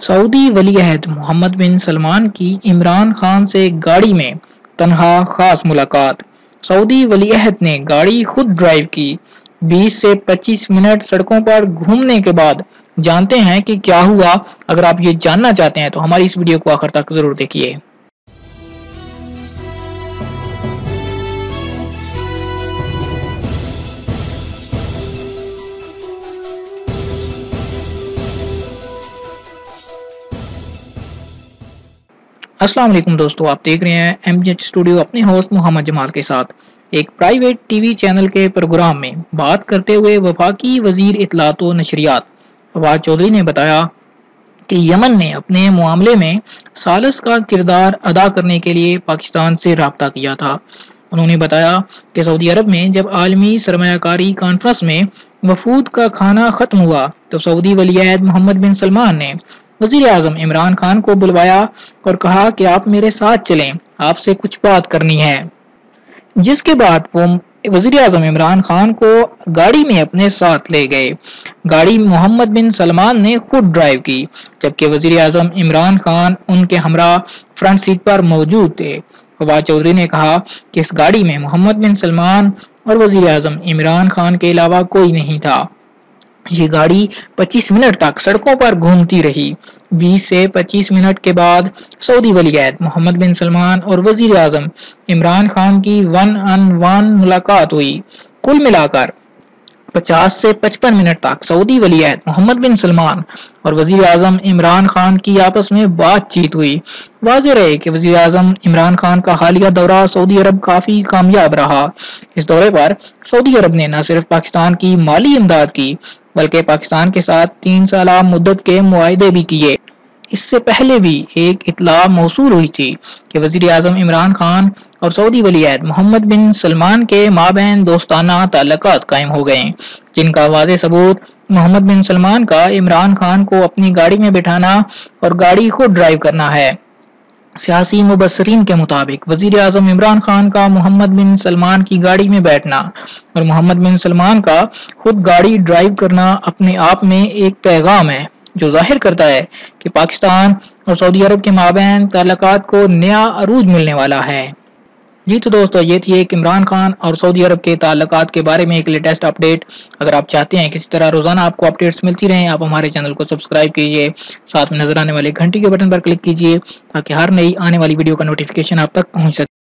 سعودی ولی عہد محمد بن سلمان کی عمران خان سے گاڑی میں تنہا خاص ملاقات۔ سعودی ولی عہد نے گاڑی خود ڈرائیو کی۔ 20 سے 25 منٹ سڑکوں پر گھومنے کے بعد جانتے ہیں کہ کیا ہوا۔ اگر آپ یہ جاننا چاہتے ہیں تو ہماری اس ویڈیو کو آخر تک ضرور دیکھیے۔ السلام علیکم دوستو، آپ دیکھ رہے ہیں ایم جی ایچ اسٹوڈیو اپنے ہوسٹ محمد جمال کے ساتھ۔ ایک پرائیویٹ ٹی وی چینل کے پروگرام میں بات کرتے ہوئے وفاقی وزیر اطلاعات و نشریات فواد چودھری نے بتایا کہ یمن نے اپنے معاملے میں ثالث کا کردار ادا کرنے کے لیے پاکستان سے رابطہ کیا تھا۔ انہوں نے بتایا کہ سعودی عرب میں جب عالمی سرمایہ کاری کانفرنس میں وفود کا کھانا ختم ہوا تو سعودی ولی عہد محمد بن سلمان نے وزیر اعظم عمران خان کو بلوایا اور کہا کہ آپ میرے ساتھ چلیں، آپ سے کچھ بات کرنی ہے، جس کے بعد وہ وزیر اعظم عمران خان کو گاڑی میں اپنے ساتھ لے گئے۔ گاڑی محمد بن سلمان نے خود ڈرائیو کی، جبکہ وزیر اعظم عمران خان ان کے ہمراہ فرنٹ سیٹ پر موجود تھے۔ فواد چودھری نے کہا کہ اس گاڑی میں محمد بن سلمان اور وزیر اعظم عمران خان کے علاوہ کوئی نہیں تھا۔ یہ گاڑی 25 منٹ تک سڑکوں پر گھومتی رہی۔ 20 سے 25 منٹ کے بعد سعودی ولی عہد محمد بن سلمان اور وزیر اعظم عمران خان کی ون آن ون ملاقات ہوئی۔ کل ملا کر 50 سے 55 منٹ تک سعودی ولی عہد محمد بن سلمان اور وزیر اعظم عمران خان کی آپس میں بات چیت ہوئی۔ واضح رہے کہ وزیر اعظم عمران خان کا حالیہ دورہ سعودی عرب کافی کامیاب رہا۔ اس دورے پر سعودی عرب نے نہ صرف پاکستان کی مالی امداد کی بلکہ پاکستان کے ساتھ 3 سالہ مدت کے معاہدے بھی کیے۔ اس سے پہلے بھی ایک اطلاع موصول ہوئی تھی کہ وزیر اعظم عمران خان اور سعودی ولی عہد محمد بن سلمان کے مابین دوستانہ تعلقات قائم ہو گئے، جن کا واضح ثبوت محمد بن سلمان کا عمران خان کو اپنی گاڑی میں بٹھانا اور گاڑی خود ڈرائیو کرنا ہے۔ سیاسی مبصرین کے مطابق وزیر اعظم عمران خان کا محمد بن سلمان کی گاڑی میں بیٹھنا اور محمد بن سلمان کا خود گاڑی ڈرائیو کرنا اپنے آپ میں ایک پیغام ہے جو ظاہر کرتا ہے کہ پاکستان اور سعودی عرب کے مابین تعلقات کو نیا عروج ملنے والا ہے۔ جی تو دوستو، یہ تھی ایک عمران خان اور سعودی عرب کے تعلقات کے بارے میں ایک لیٹسٹ اپڈیٹ۔ اگر آپ چاہتے ہیں کسی طرح روزانہ آپ کو اپڈیٹس ملتی رہیں، آپ ہمارے چینل کو سبسکرائب کیجئے، ساتھ میں نظر آنے والے گھنٹی کے بٹن پر کلک کیجئے تاکہ ہر نئی آنے والی ویڈیو کا نوٹیفیکیشن آپ تک پہنچ سکے۔